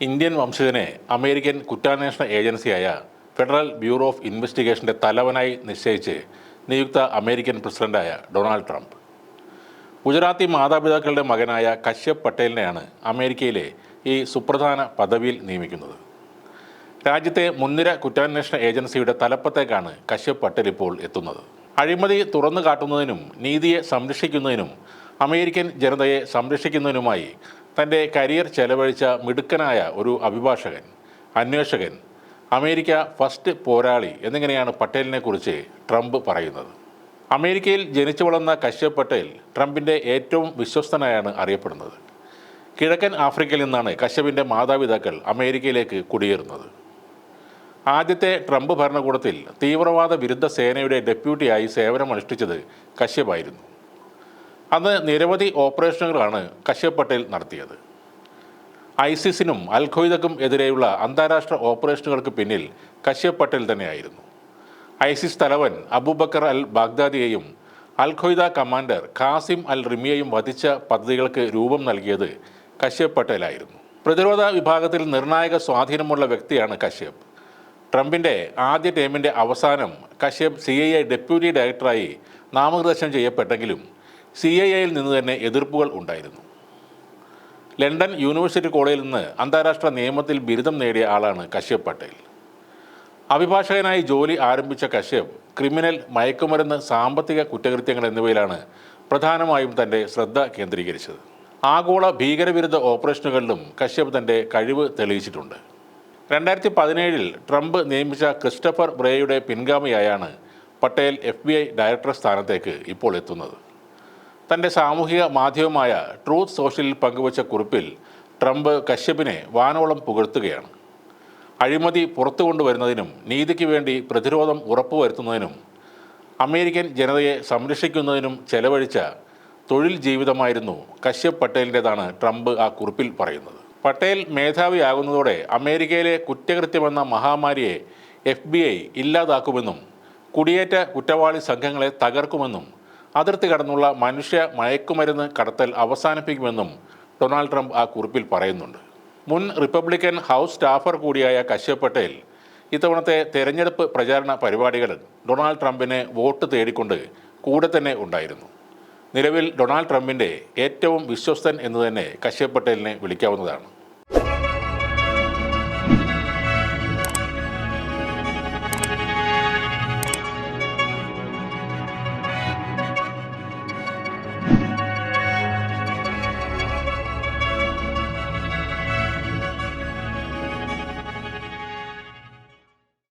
Indian വംശജനെ American കുറ്റാന്വേഷണ ഏജൻസിയായ federal bureau of ഇൻവെസ്റ്റിഗേഷന്റെ തലവനായി നിശ്ചയിച്ച് നിയുക്ത അമേരിക്കൻ പ്രസിഡന്റായ ഡൊണാൾഡ് ട്രംപ്. ഗുജറാത്തി മാതാപിതാക്കളുടെ മകനായ കശ്യപ് പട്ടേലിനെയാണ് അമേരിക്കയിലെ ഈ സുപ്രധാന പദവിയിൽ നിയമിക്കുന്നത്. രാജ്യത്തെ മുൻനിര കുറ്റാന്വേഷണ ഏജൻസിയുടെ തലപ്പത്തേക്കാണ് കശ്യപ് പട്ടേൽ ഇപ്പോൾ എത്തുന്നത്. അഴിമതി തുറന്നു കാട്ടുന്നതിനും നീതിയെ സംരക്ഷിക്കുന്നതിനും അമേരിക്കൻ ജനതയെ സംരക്ഷിക്കുന്നതിനുമായി തൻ്റെ കരിയർ ചെലവഴിച്ച മിടുക്കനായ ഒരു അഭിഭാഷകൻ, അന്വേഷകൻ, അമേരിക്ക ഫസ്റ്റ് പോരാളി എന്നിങ്ങനെയാണ് പട്ടേലിനെ കുറിച്ച് ട്രംപ് പറയുന്നത്. അമേരിക്കയിൽ ജനിച്ചു വളർന്ന കശ്യപ് പട്ടേൽ ട്രംപിൻ്റെ ഏറ്റവും വിശ്വസ്തനായാണ് അറിയപ്പെടുന്നത്. കിഴക്കൻ ആഫ്രിക്കയിൽ നിന്നാണ് കശ്യപിൻ്റെ മാതാപിതാക്കൾ അമേരിക്കയിലേക്ക് കുടിയേറുന്നത്. ആദ്യത്തെ ട്രംപ് ഭരണകൂടത്തിൽ തീവ്രവാദ വിരുദ്ധ സേനയുടെ ഡെപ്യൂട്ടിയായി സേവനമനുഷ്ഠിച്ചത് കശ്യപായിരുന്നു. അന്ന് നിരവധി ഓപ്പറേഷനുകളാണ് കശ്യപ് പട്ടേൽ നടത്തിയത്. ഐസിസിനും അൽ ഖ്വയ്ദക്കും എതിരെയുള്ള അന്താരാഷ്ട്ര ഓപ്പറേഷനുകൾക്ക് പിന്നിൽ കശ്യപ് പട്ടേൽ തന്നെയായിരുന്നു. ഐസിസ് തലവൻ അബൂബക്കർ അൽ ബാഗ്ദാദിയെയും അൽ ഖ്വയ്ദ കമാൻഡർ ഖാസിം അൽ റിമിയെയും വധിച്ച പദ്ധതികൾക്ക് രൂപം നൽകിയത് കശ്യപ് പട്ടേലായിരുന്നു. പ്രതിരോധ വിഭാഗത്തിൽ നിർണായക സ്വാധീനമുള്ള വ്യക്തിയാണ് കശ്യപ്. ട്രംപിൻ്റെ ആദ്യ ടേമിൻ്റെ അവസാനം കശ്യപ് CIA ഡെപ്യൂട്ടി ഡയറക്ടറായി നാമനിർദ്ദേശം ചെയ്യപ്പെട്ടെങ്കിലും CIA നിന്ന് തന്നെ എതിർപ്പുകൾ ഉണ്ടായിരുന്നു. ലണ്ടൻ യൂണിവേഴ്സിറ്റി കോളേജിൽ നിന്ന് അന്താരാഷ്ട്ര നിയമത്തിൽ ബിരുദം നേടിയ ആളാണ് കശ്യപ് പട്ടേൽ. അഭിഭാഷകനായി ജോലി ആരംഭിച്ച കശ്യപ് ക്രിമിനൽ, മയക്കുമരുന്ന്, സാമ്പത്തിക കുറ്റകൃത്യങ്ങൾ എന്നിവയിലാണ് പ്രധാനമായും തൻ്റെ ശ്രദ്ധ കേന്ദ്രീകരിച്ചത്. ആഗോള ഭീകരവിരുദ്ധ ഓപ്പറേഷനുകളിലും കശ്യപ് തൻ്റെ കഴിവ് തെളിയിച്ചിട്ടുണ്ട്. 2017 ട്രംപ് നിയമിച്ച ക്രിസ്റ്റഫർ ബ്രേയുടെ പിൻഗാമിയായാണ് പട്ടേൽ FBI ഡയറക്ടർ സ്ഥാനത്തേക്ക് ഇപ്പോൾ എത്തുന്നത്. തൻ്റെ സാമൂഹിക മാധ്യമമായ ട്രൂത്ത് സോഷ്യലിൽ പങ്കുവച്ച കുറിപ്പിൽ ട്രംപ് കശ്യപിനെ വാനോളം പുകഴ്ത്തുകയാണ്. അഴിമതി പുറത്തു കൊണ്ടുവരുന്നതിനും നീതിക്ക് വേണ്ടി പ്രതിരോധം ഉറപ്പുവരുത്തുന്നതിനും അമേരിക്കൻ ജനതയെ സംരക്ഷിക്കുന്നതിനും ചെലവഴിച്ച തൊഴിൽ ജീവിതമായിരുന്നു കശ്യപ് പട്ടേലിൻ്റെതാണ് ട്രംപ് ആ കുറിപ്പിൽ പറയുന്നത്. പട്ടേൽ മേധാവിയാകുന്നതോടെ അമേരിക്കയിലെ കുറ്റകൃത്യമെന്ന മഹാമാരിയെ FBI ഇല്ലാതാക്കുമെന്നും കുടിയേറ്റ കുറ്റവാളി സംഘങ്ങളെ തകർക്കുമെന്നും അതിർത്തി കടന്നുള്ള മനുഷ്യ മയക്കുമരുന്ന് കടത്തൽ അവസാനിപ്പിക്കുമെന്നും ഡൊണാൾഡ് ട്രംപ് ആ കുറിപ്പിൽ പറയുന്നുണ്ട്. മുൻ റിപ്പബ്ലിക്കൻ ഹൗസ് സ്റ്റാഫർ കൂടിയായ കശ്യപ് പട്ടേൽ ഇത്തവണത്തെ തെരഞ്ഞെടുപ്പ് പ്രചാരണ പരിപാടികളിൽ ഡൊണാൾഡ് ട്രംപിനെ വോട്ട് തേടിക്കൊണ്ട് കൂടെ തന്നെ ഉണ്ടായിരുന്നു. നിലവിൽ ഡൊണാൾഡ് ട്രംപിൻ്റെ ഏറ്റവും വിശ്വസ്തൻ എന്ന് തന്നെ കശ്യപ് പട്ടേലിനെ വിളിക്കാവുന്നതാണ്.